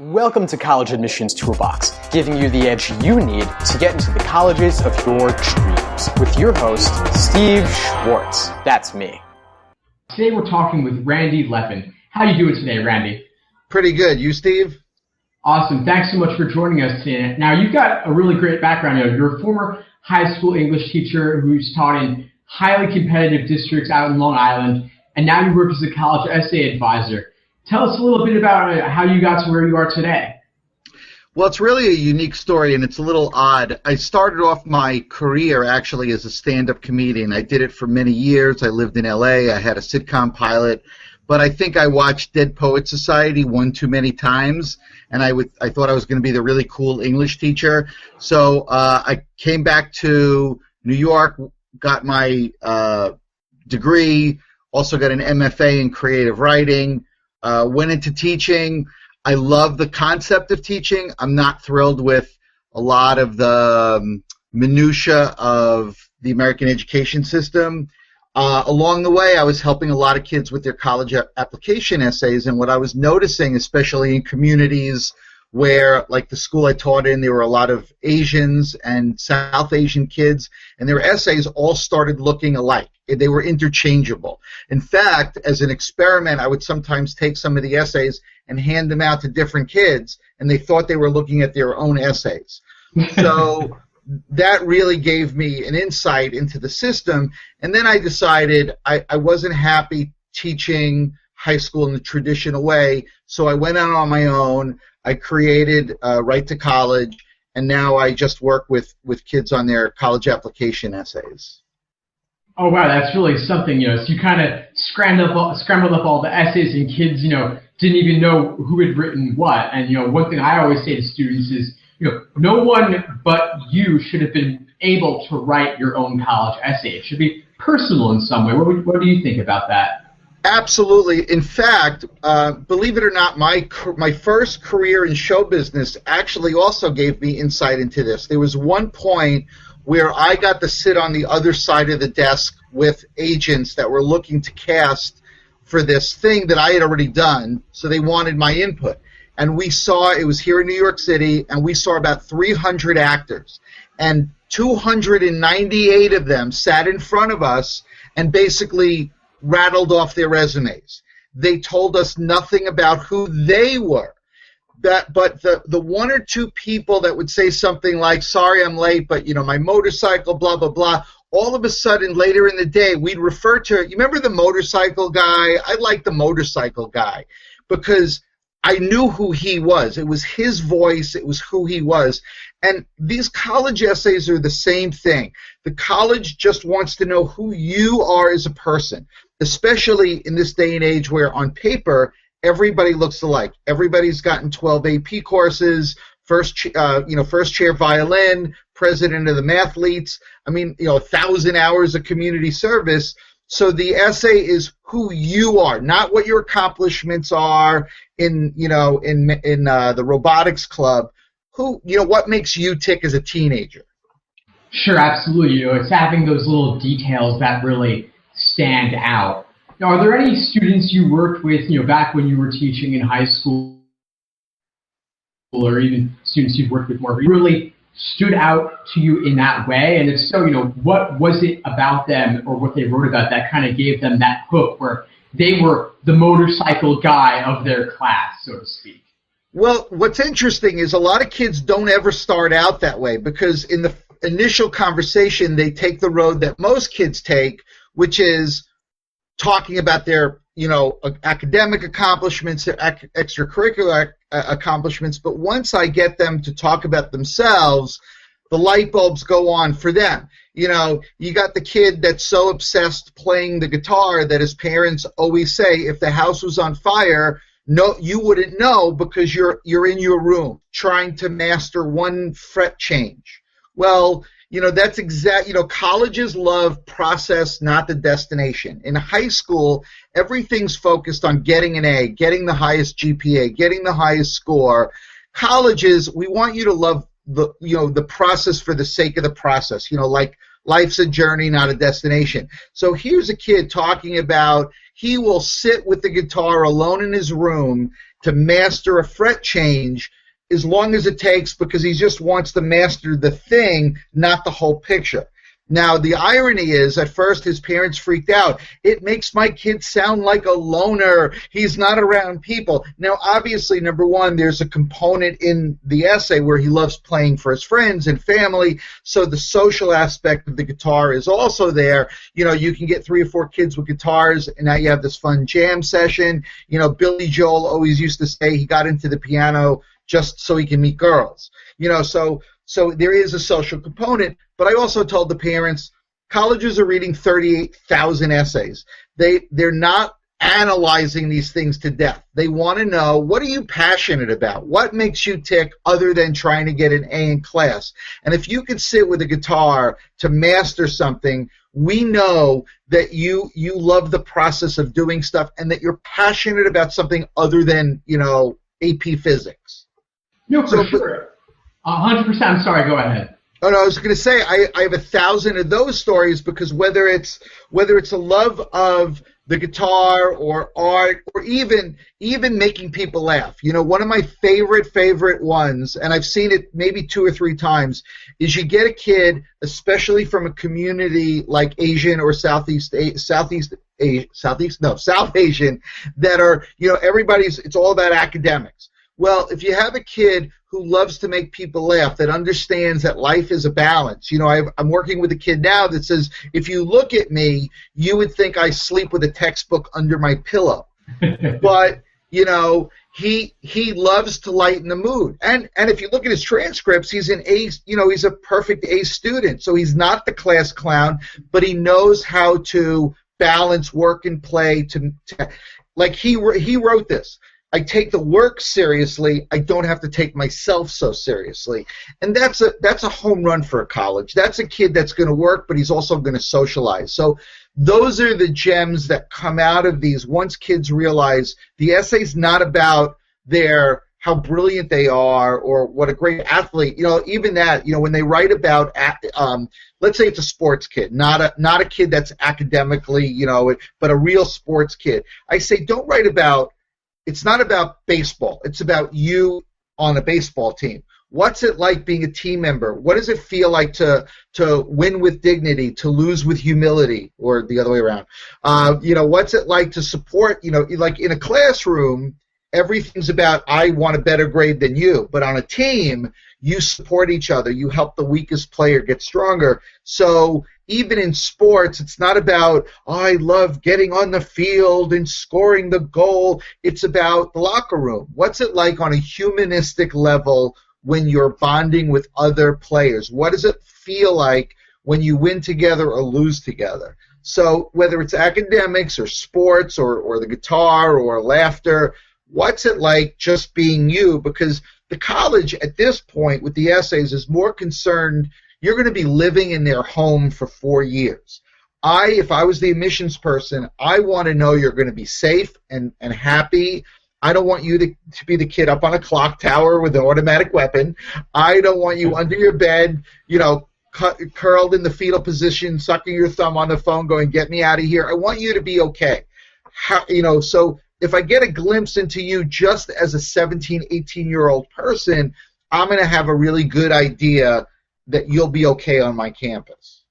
Welcome to College Admissions Toolbox, giving you the edge you need to get into the colleges of your dreams. With your host, Steve Schwartz. That's me. Today we're talking with Randy Levin. How are you doing today, Randy? Pretty good. You, Steve? Awesome. Thanks so much for joining us today. Now, you've got a really great background. You're a former high school English teacher who's taught in highly competitive districts out in Long Island, and now you work as a college essay advisor. Tell us a little bit about how you got to where you are today. Well, it's really a unique story, and it's a little odd. I started off my career actually as a stand-up comedian. I did it for many years. I lived in L.A. I had a sitcom pilot, but I think I watched Dead Poets Society one too many times, and I thought I was going to be the really cool English teacher. So I came back to New York, got my degree, also got an MFA in creative writing. Went into teaching. I love the concept of teaching. I'm not thrilled with a lot of the minutia of the American education system. Along the way, I was helping a lot of kids with their college application essays, and what I was noticing, especially in communities where, like the school I taught in, there were a lot of Asians and South Asian kids, and their essays all started looking alike. They were interchangeable. In fact, as an experiment, I would sometimes take some of the essays and hand them out to different kids, and they thought they were looking at their own essays. So that really gave me an insight into the system, and then I decided I wasn't happy teaching high school in the traditional way, so I went out on my own. I created Right to College, and now I just work with kids on their college application essays. Oh, wow, that's really something, so you kind of scrambled up all the essays, and kids, didn't even know who had written what. And, one thing I always say to students is, no one but you should have been able to write your own college essay. It should be personal in some way. What do you think about that? Absolutely. In fact, believe it or not, my first career in show business actually also gave me insight into this. There was one point where I got to sit on the other side of the desk with agents that were looking to cast for this thing that I had already done, so they wanted my input. And we saw, it was here in New York City, and we saw about 300 actors. And 298 of them sat in front of us and basically rattled off their resumes. They told us nothing about who they were. But the one or two people that would say something like, sorry I'm late, but my motorcycle, blah, blah, blah, all of a sudden later in the day we'd refer to, you remember the motorcycle guy? I like the motorcycle guy because I knew who he was. It was his voice. It was who he was. And these college essays are the same thing. The college just wants to know who you are as a person, especially in this day and age where on paper everybody looks alike. Everybody's gotten 12 AP courses, first chair violin, president of the mathletes. 1,000 hours of community service. So the essay is who you are, not what your accomplishments are in the robotics club. What makes you tick as a teenager? Sure, absolutely. It's having those little details that really stand out. Now, are there any students you worked with, back when you were teaching in high school, or even students you've worked with more, really stood out to you in that way? And if so, what was it about them or what they wrote about that kind of gave them that hook where they were the motorcycle guy of their class, so to speak? Well, what's interesting is a lot of kids don't ever start out that way because in the initial conversation, they take the road that most kids take, which is talking about their, academic accomplishments, their extracurricular accomplishments. But once I get them to talk about themselves, the light bulbs go on for them. You got the kid that's so obsessed playing the guitar that his parents always say, if the house was on fire, no, you wouldn't know because you're in your room trying to master one fret change. Well, that's exact. Colleges love process, not the destination. In high school, everything's focused on getting an A, getting the highest GPA, getting the highest score. Colleges, we want you to love the process for the sake of the process. Like life's a journey, not a destination. So here's a kid talking about he will sit with the guitar alone in his room to master a fret change as long as it takes, because he just wants to master the thing, not the whole picture. Now, the irony is, at first his parents freaked out. It makes my kid sound like a loner. He's not around people. Now, obviously, number one, there's a component in the essay where he loves playing for his friends and family, so the social aspect of the guitar is also there. You know, you can get 3 or 4 kids with guitars, and now you have this fun jam session. You know, Billy Joel always used to say he got into the piano just so he can meet girls. You know, so there is a social component, but I also told the parents, colleges are reading 38,000 essays. They're not analyzing these things to death. They want to know, what are you passionate about? What makes you tick other than trying to get an A in class? And if you can sit with a guitar to master something, we know that you love the process of doing stuff and that you're passionate about something other than, you know, AP physics. No, for sure. 100%. I'm sorry. Go ahead. Oh no, I was going to say I have 1,000 of those stories, because whether it's a love of the guitar or art or even making people laugh. You know, one of my favorite ones, and I've seen it maybe 2 or 3 times, is you get a kid, especially from a community like Asian or South Asian, that are, you know, it's all about academics. Well, if you have a kid who loves to make people laugh, that understands that life is a balance. You know, I'm working with a kid now that says, if you look at me, you would think I sleep with a textbook under my pillow. But, you know, he loves to lighten the mood. And if you look at his transcripts, he's an A, you know, he's a perfect A student. So he's not the class clown, but he knows how to balance work and play. Like he wrote this. I take the work seriously. I don't have to take myself so seriously. And that's a home run for a college. That's a kid that's going to work, but he's also going to socialize. So those are the gems that come out of these once kids realize the essay's not about how brilliant they are or what a great athlete. You know, even that, you know, when they write about, let's say it's a sports kid, not a kid that's academically, you know, but a real sports kid. I say, don't write about, it's not about baseball. It's about you on a baseball team. What's it like being a team member? What does it feel like to win with dignity, to lose with humility, or the other way around? You know, what's it like to support, you know, like in a classroom, everything's about I want a better grade than you. But on a team, you support each other. You help the weakest player get stronger. So even in sports, it's not about, oh, I love getting on the field and scoring the goal. It's about the locker room. What's it like on a humanistic level when you're bonding with other players? What does it feel like when you win together or lose together? So whether it's academics or sports or the guitar or laughter, what's it like just being you? Because the college at this point with the essays is more concerned, you're going to be living in their home for 4 years. If I was the admissions person, I want to know you're going to be safe and happy. I don't want you to be the kid up on a clock tower with an automatic weapon. I don't want you under your bed, you know, curled in the fetal position, sucking your thumb on the phone, going, get me out of here. I want you to be okay. You know, so if I get a glimpse into you just as a 17, 18-year-old person, I'm going to have a really good idea that you'll be okay on my campus.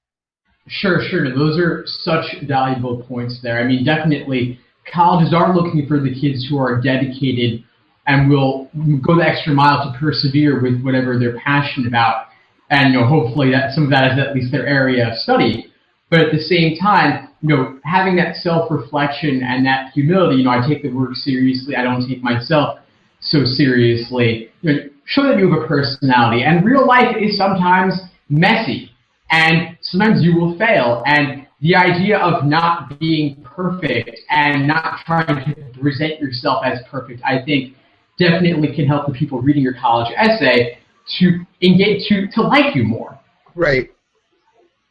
Sure. Those are such valuable points there. I mean, definitely, colleges are looking for the kids who are dedicated and will go the extra mile to persevere with whatever they're passionate about. And, you know, hopefully that some of that is at least their area of study. But at the same time, you know, having that self-reflection and that humility, you know, I take the work seriously, I don't take myself so seriously. You know, show that you have a personality. And real life is sometimes messy. And sometimes you will fail. And the idea of not being perfect and not trying to present yourself as perfect, I think definitely can help the people reading your college essay to engage, to like you more. Right.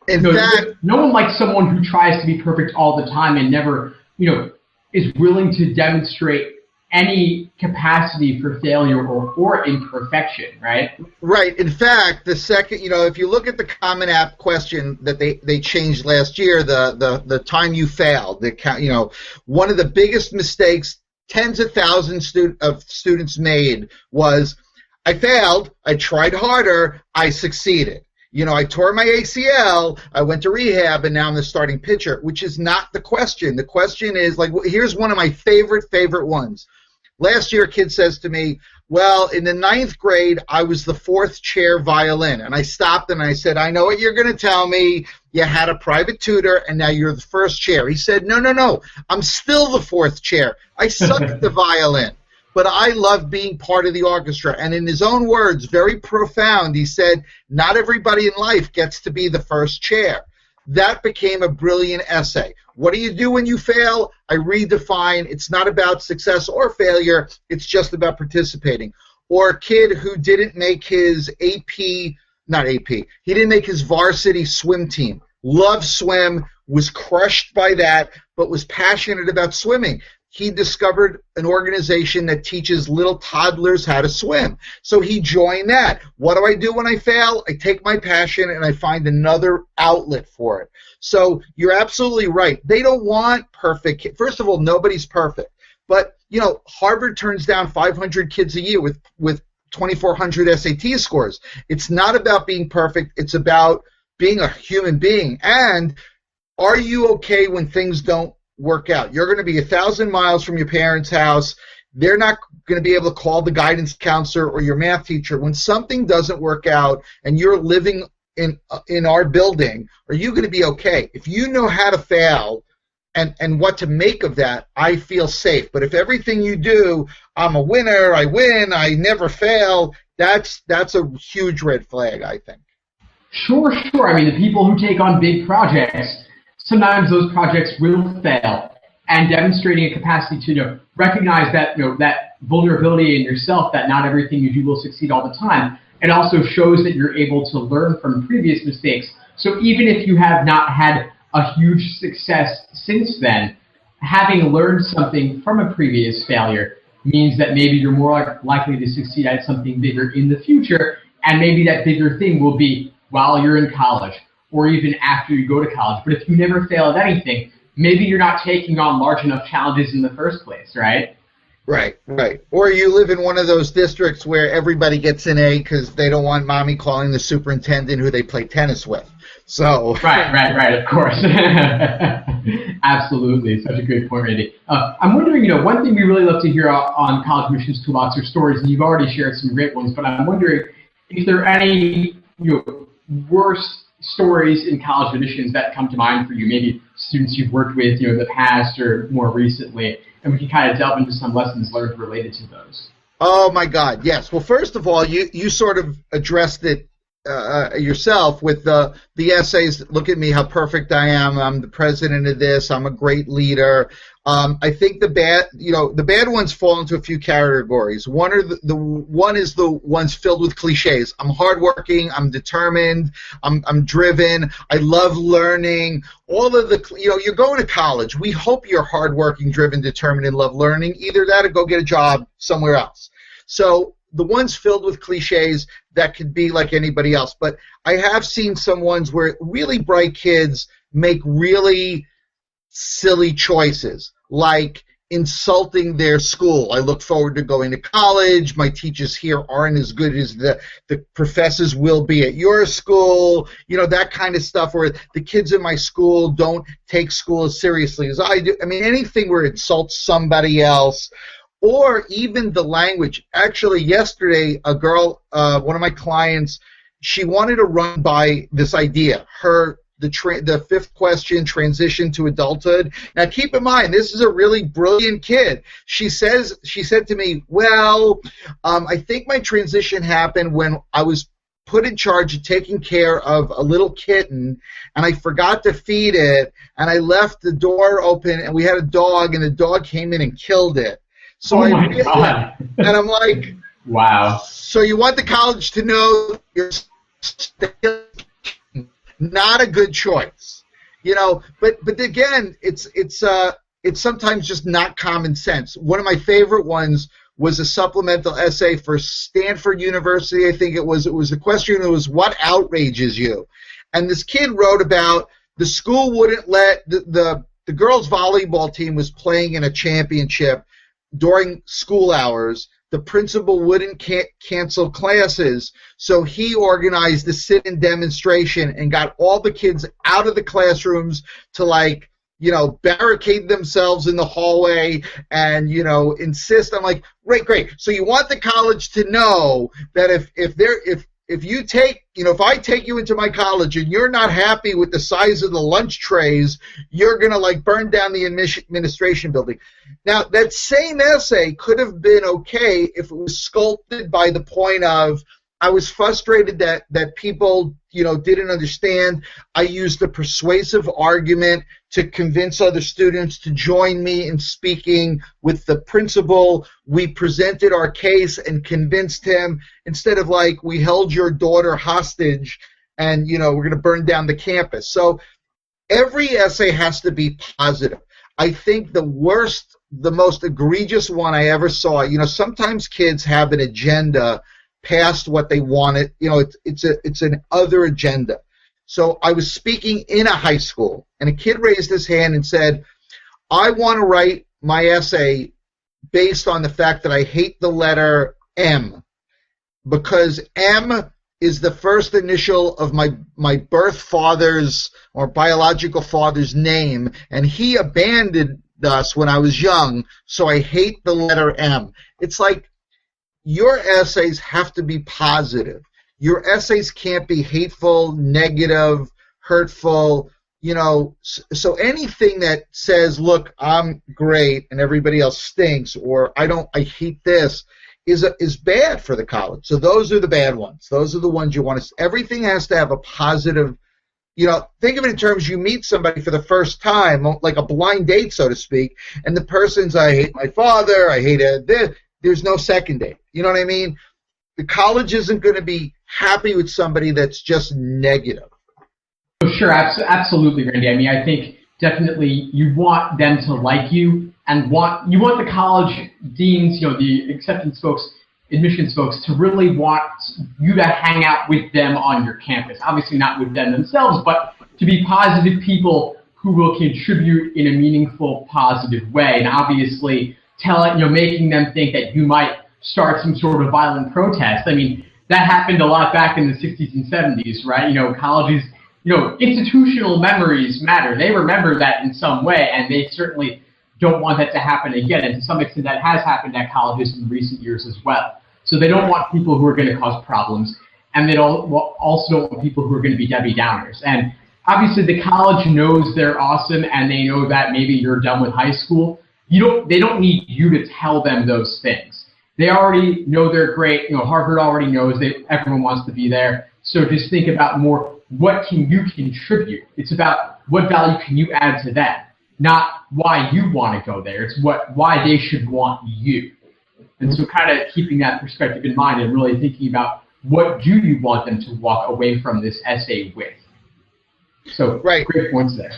In no, fact, no one likes someone who tries to be perfect all the time and never, you know, is willing to demonstrate any capacity for failure or imperfection, right? Right. In fact, the second, you know, if you look at the Common App question that they changed last year, the time you failed, you know, one of the biggest mistakes tens of thousands of students made was, I failed, I tried harder, I succeeded. I tore my ACL, I went to rehab, and now I'm the starting pitcher, which is not the question. The question is, here's one of my favorite ones. Last year, a kid says to me, well, in the 9th grade, I was the 4th chair violin. And I stopped and I said, I know what you're going to tell me. You had a private tutor, and now you're the 1st chair. He said, no, I'm still the 4th chair. I suck at the violin. But I love being part of the orchestra. And in his own words, very profound, he said, not everybody in life gets to be the 1st chair. That became a brilliant essay. What do you do when you fail? I redefine, it's not about success or failure, it's just about participating. Or a kid who didn't make his he didn't make his varsity swim team. Loved swim, was crushed by that, but was passionate about swimming. He discovered an organization that teaches little toddlers how to swim. So he joined that. What do I do when I fail? I take my passion and I find another outlet for it. So you're absolutely right. They don't want perfect kids. First of all, nobody's perfect. But, Harvard turns down 500 kids a year with 2,400 SAT scores. It's not about being perfect. It's about being a human being. And are you okay when things don't work out? You're going to be 1,000 miles from your parents' house. They're not going to be able to call the guidance counselor or your math teacher. When something doesn't work out and you're living in our building, are you going to be okay? If you know how to fail and what to make of that, I feel safe. But if everything you do, I'm a winner, I win, I never fail, that's a huge red flag, I think. Sure. I mean, the people who take on big projects, sometimes those projects will fail, and demonstrating a capacity to recognize that that vulnerability in yourself, that not everything you do will succeed all the time. It also shows that you're able to learn from previous mistakes. So even if you have not had a huge success since then, having learned something from a previous failure means that maybe you're more likely to succeed at something bigger in the future, and maybe that bigger thing will be while you're in college, or even after you go to college. But if you never fail at anything, maybe you're not taking on large enough challenges in the first place, right? Right. Or you live in one of those districts where everybody gets an A because they don't want mommy calling the superintendent who they play tennis with. So Right, of course. Absolutely. Such a good point, Randy. I'm wondering, one thing we really love to hear on College Admissions Toolbox are stories, and you've already shared some great ones, but I'm wondering if there are any worst stories in college admissions that come to mind for you, maybe students you've worked with in the past or more recently, and we can kind of delve into some lessons learned related to those. Oh my God, yes. Well, first of all, you sort of addressed it yourself with the essays. Look at me, how perfect I am. I'm the president of this. I'm a great leader. I think the bad ones fall into a few categories. One is the ones filled with cliches. I'm hardworking. I'm determined. I'm driven. I love learning. All of the you're going to college. We hope you're hardworking, driven, determined, and love learning. Either that or go get a job somewhere else. So the ones filled with cliches, that could be like anybody else. But I have seen some ones where really bright kids make really silly choices, like insulting their school. I look forward to going to college. My teachers here aren't as good as the professors will be at your school. That kind of stuff, where the kids in my school don't take school as seriously as I do. I mean, anything where it insults somebody else. Or even the language. Actually, yesterday, a girl, one of my clients, she wanted to run by this idea. The fifth question, transition to adulthood. Now, keep in mind, this is a really brilliant kid. She said to me, well, I think my transition happened when I was put in charge of taking care of a little kitten, and I forgot to feed it, and I left the door open, and we had a dog, and the dog came in and killed it. So God. And I'm like, wow. So you want the college to know you're not a good choice, But again, it's sometimes just not common sense. One of my favorite ones was a supplemental essay for Stanford University. I think it was a question that was, what outrages you? And this kid wrote about the school wouldn't let the girls' volleyball team was playing in a championship. during school hours, the principal wouldn't cancel classes, so he organized the sit-in demonstration and got all the kids out of the classrooms to, like, barricade themselves in the hallway and, insist on, like, great. So you want the college to know that if you take, if I take you into my college and you're not happy with the size of the lunch trays, you're going to, like, burn down the administration building. Now, that same essay could have been okay if it was sculpted by the point of, I was frustrated that people, didn't understand. I used a persuasive argument to convince other students to join me in speaking with the principal. We presented our case and convinced him, instead of, like, we held your daughter hostage and, we're going to burn down the campus. So every essay has to be positive. I think the most egregious one I ever saw, sometimes kids have an agenda past what they wanted. It's an other agenda. So I was speaking in a high school, and a kid raised his hand and said, I want to write my essay based on the fact that I hate the letter M, because M is the first initial of my birth father's or biological father's name, and he abandoned us when I was young, so I hate the letter M. It's like, your essays have to be positive. Your essays can't be hateful, negative, hurtful, so anything that says, look, I'm great and everybody else stinks, or I hate this, is bad for the college. So those are the bad ones. Those are the ones you want to, everything has to have a positive, think of it in terms, you meet somebody for the first time, like a blind date, so to speak, and the person's, I hate my father, I hate this. There's no second date. You know what I mean? The college isn't going to be happy with somebody that's just negative. Sure, absolutely, Randy. I mean, I think definitely you want them to like you, and you want the college deans, the acceptance folks, admissions folks, to really want you to hang out with them on your campus. Obviously not with them themselves, but to be positive people who will contribute in a meaningful, positive way. And obviously making them think that you might start some sort of violent protest. I mean, that happened a lot back in the 60s and 70s, right? Colleges, institutional memories matter. They remember that in some way, and they certainly don't want that to happen again. And to some extent, that has happened at colleges in recent years as well. So they don't want people who are going to cause problems, and they also don't want people who are going to be Debbie Downers. And obviously, the college knows they're awesome, and they know that maybe you're done with high school. They don't need you to tell them those things. They already know they're great. Harvard already knows that everyone wants to be there. So just think about more, what can you contribute? It's about what value can you add to them, not why you want to go there. It's why they should want you. And so kind of keeping that perspective in mind and really thinking about, what do you want them to walk away from this essay with? So right. Great points there.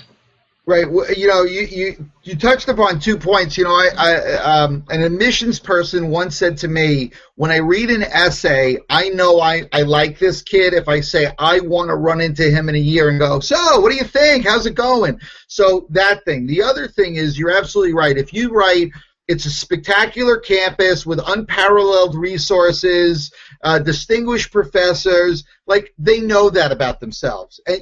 Right. You touched upon 2 points. An admissions person once said to me, when I read an essay, I know I like this kid if I say I want to run into him in a year and go, so what do you think? How's it going? So that thing. The other thing is, you're absolutely right. If you write, it's a spectacular campus with unparalleled resources, distinguished professors, like, they know that about themselves. And,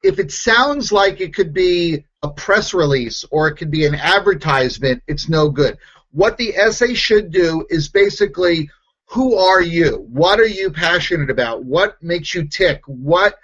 if it sounds like it could be a press release or it could be an advertisement, it's no good. What the essay should do is basically, who are you? What are you passionate about? What makes you tick? Like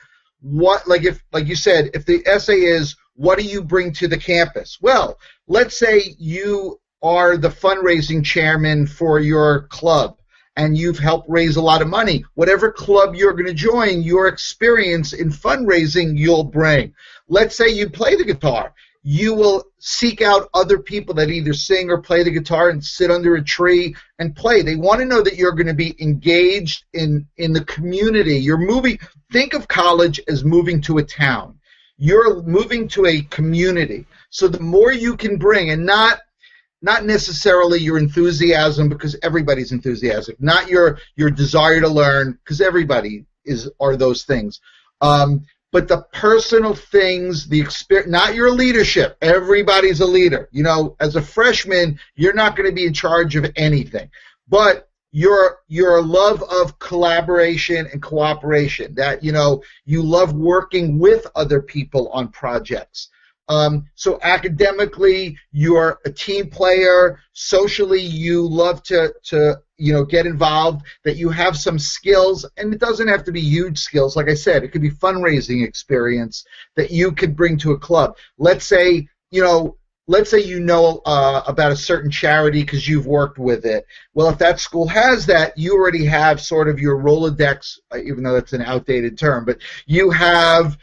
you said, if the essay is, what do you bring to the campus? Well, let's say you are the fundraising chairman for your club, and you've helped raise a lot of money. Whatever club you're going to join, your experience in fundraising you'll bring. Let's say you play the guitar. You will seek out other people that either sing or play the guitar and sit under a tree and play. They want to know that you're going to be engaged in the community. You're moving. Think of college as moving to a town. You're moving to a community. So the more you can bring, and not necessarily your enthusiasm, because everybody's enthusiastic, not your desire to learn, because everybody are those things. but the personal things, the experience, not your leadership. Everybody's a leader. You know, as a freshman, you're not going to be in charge of anything. But your love of collaboration and cooperation, that, you know, you love working with other people on projects. So academically, you're a team player. Socially, you love to you know, get involved, that you have some skills, and it doesn't have to be huge skills. Like I said, it could be fundraising experience that you could bring to a club. Let's say you know about a certain charity because you've worked with it. Well, if that school has that, you already have sort of your Rolodex, even though that's an outdated term, but you have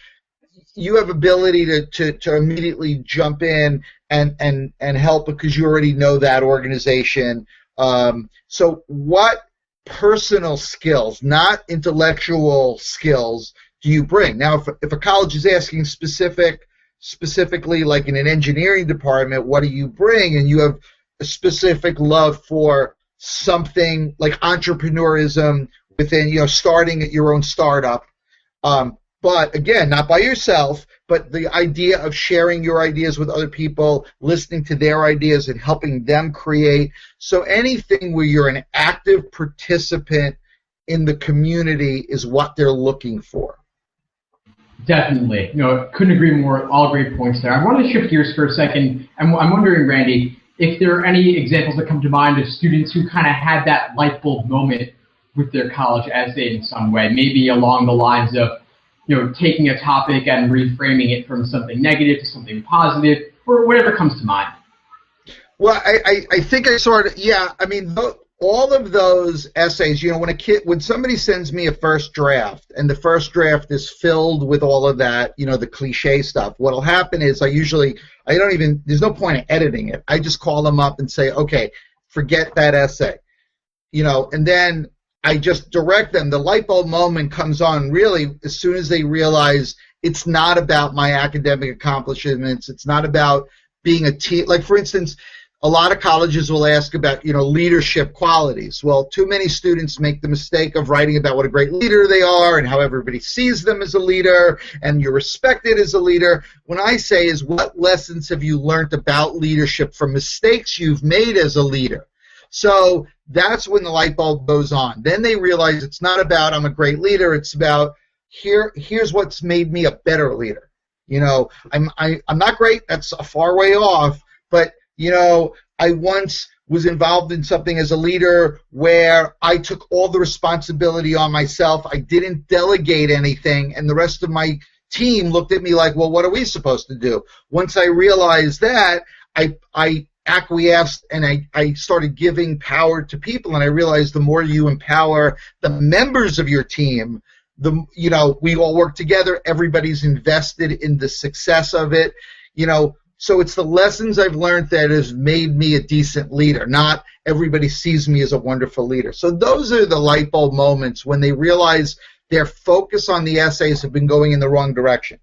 ability to immediately jump in and help because you already know that organization. So what personal skills, not intellectual skills, do you bring? Now, if a college is asking specifically, like in an engineering department, what do you bring? And you have a specific love for something like entrepreneurism within, you know, starting at your own startup. But again, not by yourself, but the idea of sharing your ideas with other people, listening to their ideas and helping them create. So anything where you're an active participant in the community is what they're looking for. Definitely. You know, couldn't agree more. All great points there. I want to shift gears for a second. I'm wondering, Randy, if there are any examples that come to mind of students who kind of had that light bulb moment with their college essay in some way, maybe along the lines of, you know, taking a topic and reframing it from something negative to something positive, or whatever comes to mind. Well, I think I sort of, yeah, I mean, all of those essays, you know, when somebody sends me a first draft, and the first draft is filled with all of that, you know, the cliche stuff, what'll happen is there's no point in editing it. I just call them up and say, okay, forget that essay, you know, and then I just direct them. The light bulb moment comes on really as soon as they realize it's not about my academic accomplishments. It's not about being a team. Like, for instance, a lot of colleges will ask about, you know, leadership qualities. Well, too many students make the mistake of writing about what a great leader they are and how everybody sees them as a leader and you're respected as a leader. What I say is, what lessons have you learned about leadership from mistakes you've made as a leader? So that's when the light bulb goes on. Then they realize it's not about I'm a great leader. It's about here's what's made me a better leader. You know, I'm not great. That's a far way off. But you know, I once was involved in something as a leader where I took all the responsibility on myself. I didn't delegate anything, and the rest of my team looked at me like, well, what are we supposed to do? Once I realized that, I acquiesced and I started giving power to people, and I realized the more you empower the members of your team, you know, we all work together, everybody's invested in the success of it, you know. So it's the lessons I've learned that has made me a decent leader, not everybody sees me as a wonderful leader. So those are the light bulb moments when they realize their focus on the essays have been going in the wrong direction.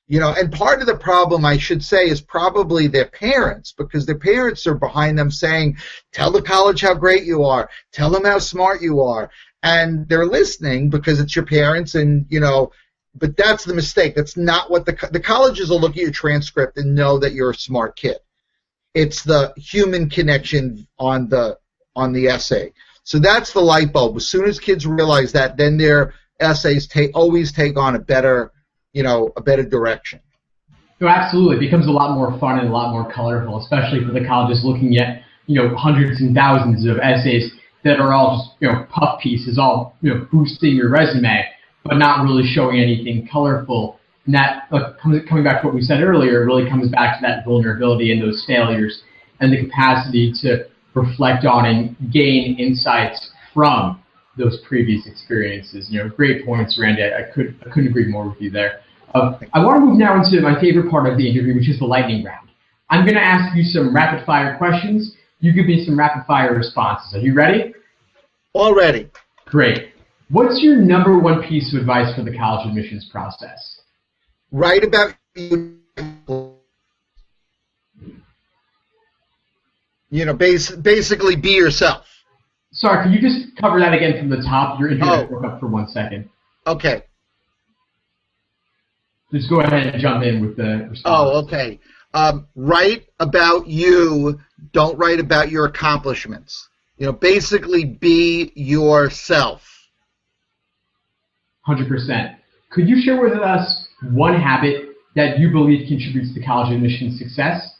You know, and part of the problem, I should say, is probably their parents, because their parents are behind them saying, tell the college how great you are, tell them how smart you are, and they're listening because it's your parents, and, you know, but that's the mistake. That's not what the colleges will look at your transcript and know that you're a smart kid. It's the human connection on the essay. So that's the light bulb. As soon as kids realize that, then their essays always take on a better direction. So absolutely, it becomes a lot more fun and a lot more colorful, especially for the colleges looking at, you know, hundreds and thousands of essays that are all just, you know, puff pieces, all, you know, boosting your resume, but not really showing anything colorful. And that, coming back to what we said earlier, really comes back to that vulnerability and those failures and the capacity to reflect on and gain insights from those previous experiences. You know, great points, Randy. I couldn't agree more with you there. I want to move now into my favorite part of the interview, which is the lightning round. I'm going to ask you some rapid-fire questions. You give me some rapid-fire responses. Are you ready? All ready. Great. What's your number one piece of advice for the college admissions process? Write about you. You know, basically be yourself. Sorry, can you just cover that again from the top? Your internet broke up for 1 second. Okay. just go ahead and jump in with the response. Oh, okay. Write about you. Don't write about your accomplishments. Basically be yourself. 100%. Could you share with us one habit that you believe contributes to college admissions success?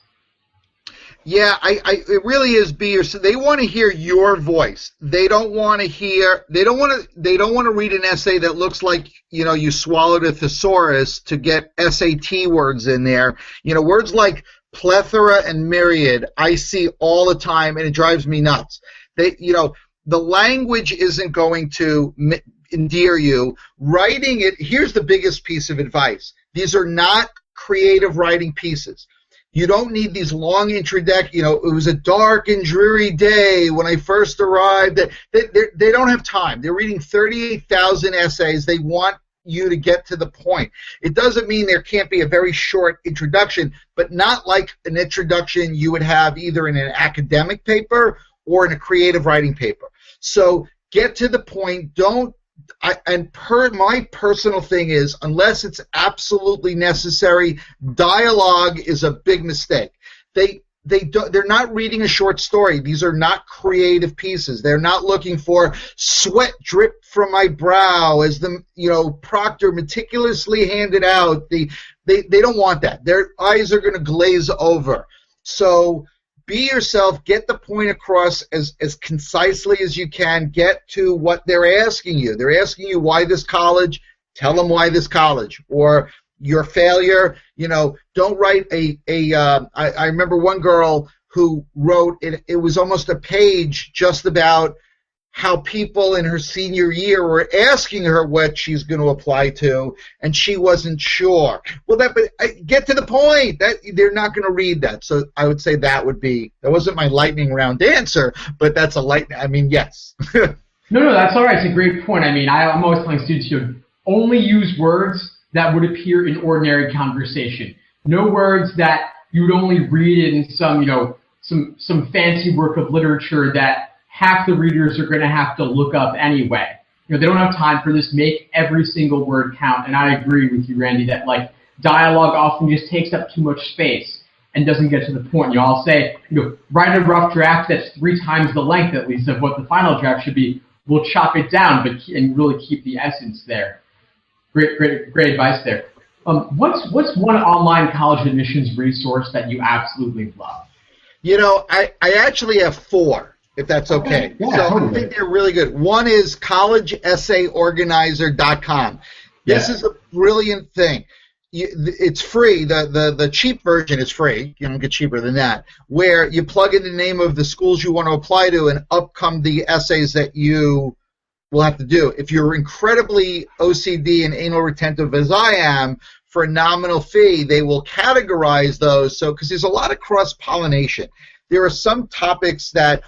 Yeah, it really is be yourself. They want to hear your voice. They don't want to read an essay that looks like, you swallowed a thesaurus to get SAT words in there. Words like plethora and myriad I see all the time, and it drives me nuts. The language isn't going to endear you. Writing it, here's the biggest piece of advice. These are not creative writing pieces. You don't need these long introduction. It was a dark and dreary day when I first arrived. They don't have time. They're reading 38,000 essays. They want you to get to the point. It doesn't mean there can't be a very short introduction, but not like an introduction you would have either in an academic paper or in a creative writing paper. So get to the point. My personal thing is, unless it's absolutely necessary, dialogue is a big mistake. They're not reading a short story. These are not creative pieces. They're not looking for sweat drip from my brow as the proctor meticulously handed out. They don't want that. Their eyes are going to glaze over. So be yourself. Get the point across as concisely as you can. Get to what they're asking you. They're asking you why this college. Tell them why this college. Or your failure. Don't write I remember one girl who wrote, it was almost a page just about how people in her senior year were asking her what she's going to apply to, and she wasn't sure. Well, get to the point. That they're not going to read that. So I would say that wasn't my lightning round answer, but that's yes. No, that's all right. It's a great point. I'm always telling students, only use words that would appear in ordinary conversation. No words that you would only read in some fancy work of literature that half the readers are going to have to look up anyway. They don't have time for this. Make every single word count. And I agree with you, Randy, that dialogue often just takes up too much space and doesn't get to the point. I'll say, write a rough draft that's 3 times the length at least of what the final draft should be. We'll chop it down, and really keep the essence there. Great advice there. What's one online college admissions resource that you absolutely love? I actually have 4. If that's okay. Yeah, so totally. I think they're really good. One is collegeessayorganizer.com. This is a brilliant thing. It's free. The cheap version is free. You don't get cheaper than that. Where you plug in the name of the schools you want to apply to, and up come the essays that you will have to do. If you're incredibly OCD and anal retentive as I am, for a nominal fee, they will categorize those. So because there's a lot of cross-pollination. There are some topics that,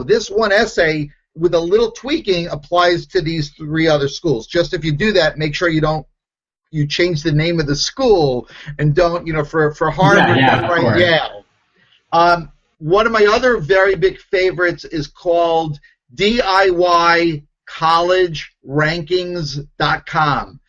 this one essay with a little tweaking applies to these 3 other schools. Just if you do that, make sure you change the name of the school and don't, for Harvard, write Yale. One of my other very big favorites is called DIYcollegerankings.com.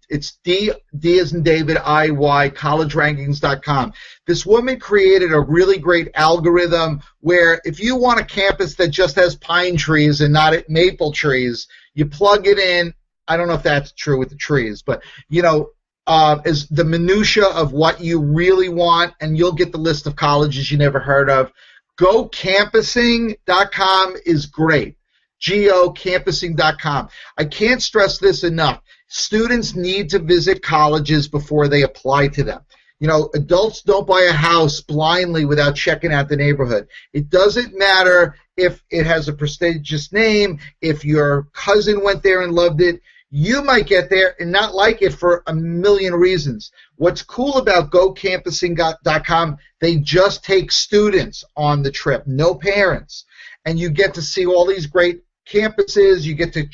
It's D as in David, IY, collegerankings.com. This woman created a really great algorithm where if you want a campus that just has pine trees and not maple trees, you plug it in. I don't know if that's true with the trees, but, is the minutia of what you really want, and you'll get the list of colleges you never heard of. GoCampusing.com is great. GoCampusing.com. I can't stress this enough. Students need to visit colleges before they apply to them. Adults don't buy a house blindly without checking out the neighborhood. It doesn't matter if it has a prestigious name, if your cousin went there and loved it. You might get there and not like it for a million reasons. What's cool about GoCampusing.com, they just take students on the trip, no parents. And you get to see all these great campuses. You get to,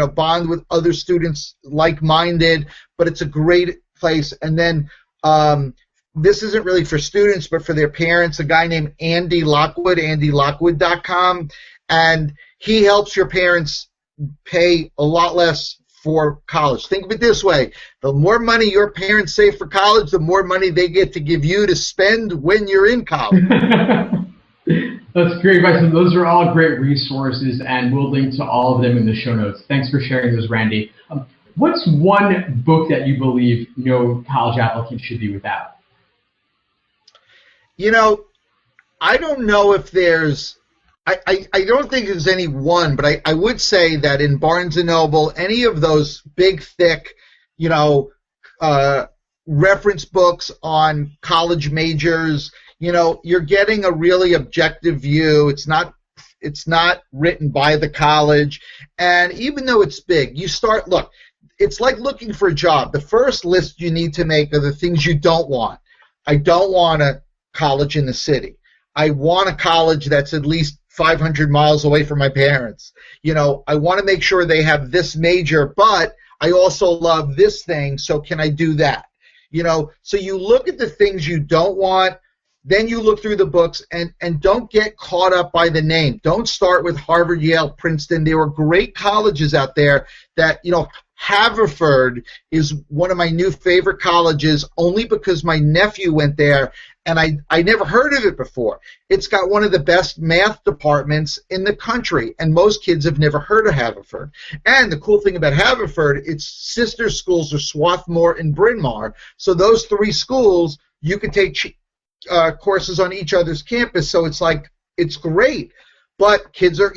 bond with other students like-minded, but it's a great place. And then this isn't really for students, but for their parents, a guy named Andy Lockwood, andylockwood.com, and he helps your parents pay a lot less for college. Think of it this way. The more money your parents save for college, the more money they get to give you to spend when you're in college. That's great advice. Those are all great resources, and we'll link to all of them in the show notes. Thanks for sharing those, Randy. What's one book that you believe no college applicant should be without? I don't know if there's I don't think there's any one, but I would say that in Barnes & Noble, any of those big, thick, reference books on college majors, you're getting a really objective view. It's not written by the college. And even though it's big, look, it's like looking for a job. The first list you need to make are the things you don't want. I don't want a college in the city. I want a college that's at least 500 miles away from my parents. I want to make sure they have this major, but I also love this thing, so can I do that? So you look at the things you don't want, then you look through the books, and don't get caught up by the name. Don't start with Harvard, Yale, Princeton. There were great colleges out there that, Haverford is one of my new favorite colleges only because my nephew went there, and I never heard of it before. It's got one of the best math departments in the country, and most kids have never heard of Haverford. And the cool thing about Haverford, its sister schools are Swarthmore and Bryn Mawr, so those three schools, you could take courses on each other's campus, so it's great. But kids are,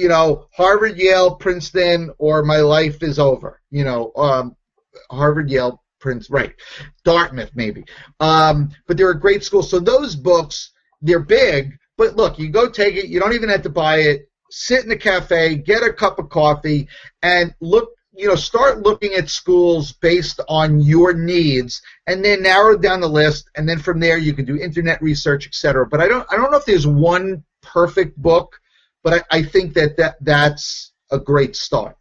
Harvard, Yale, Princeton, or my life is over. Harvard, Yale, Princeton, right. Dartmouth, maybe. But they're a great school. So those books, they're big. But look, you go take it. You don't even have to buy it. Sit in a cafe, get a cup of coffee, and start looking at schools based on your needs, and then narrow down the list. And then from there, you can do internet research, etc. But I don't know if there's one perfect book. But I think that's a great start.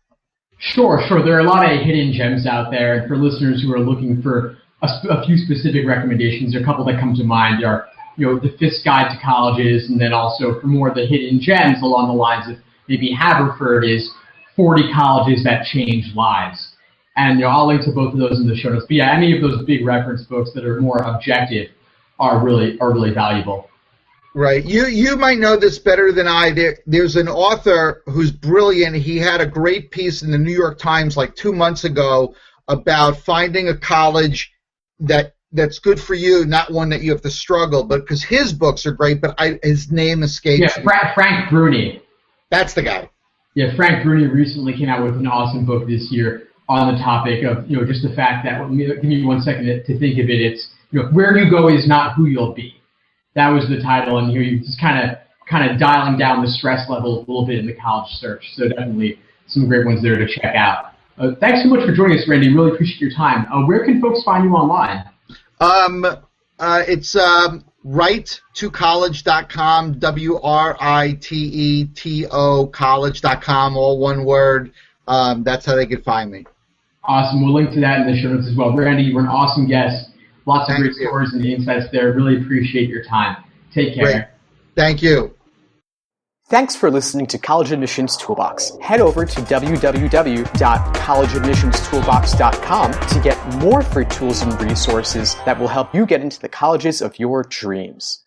Sure. There are a lot of hidden gems out there. And for listeners who are looking for a few specific recommendations, there are a couple that come to mind. There are, the Fifth Guide to Colleges, and then also for more of the hidden gems along the lines of maybe Haverford is 40 Colleges That Change Lives. And I'll link to both of those in the show notes. But yeah, any of those big reference books that are more objective are really valuable. Right. You might know this better than I. There's an author who's brilliant. He had a great piece in the New York Times like 2 months ago about finding a college that's good for you, not one that you have to struggle. But because his books are great, but his name escapes me. Frank Bruni. That's the guy. Yeah, Frank Bruni recently came out with an awesome book this year on the topic of just the fact that give me 1 second to think of it. It's where you go is not who you'll be. That was the title, and here you just kind of dialing down the stress level a little bit in the college search. So definitely some great ones there to check out. Thanks so much for joining us, Randy. Really appreciate your time. Where can folks find you online? It's write2college.com, WRITETO college.com, all one word. That's how they can find me. Awesome. We'll link to that in the show notes as well. Randy, you were an awesome guest. Lots of great stories and insights there. Really appreciate your time. Take care. Great. Thank you. Thanks for listening to College Admissions Toolbox. Head over to www.collegeadmissionstoolbox.com to get more free tools and resources that will help you get into the colleges of your dreams.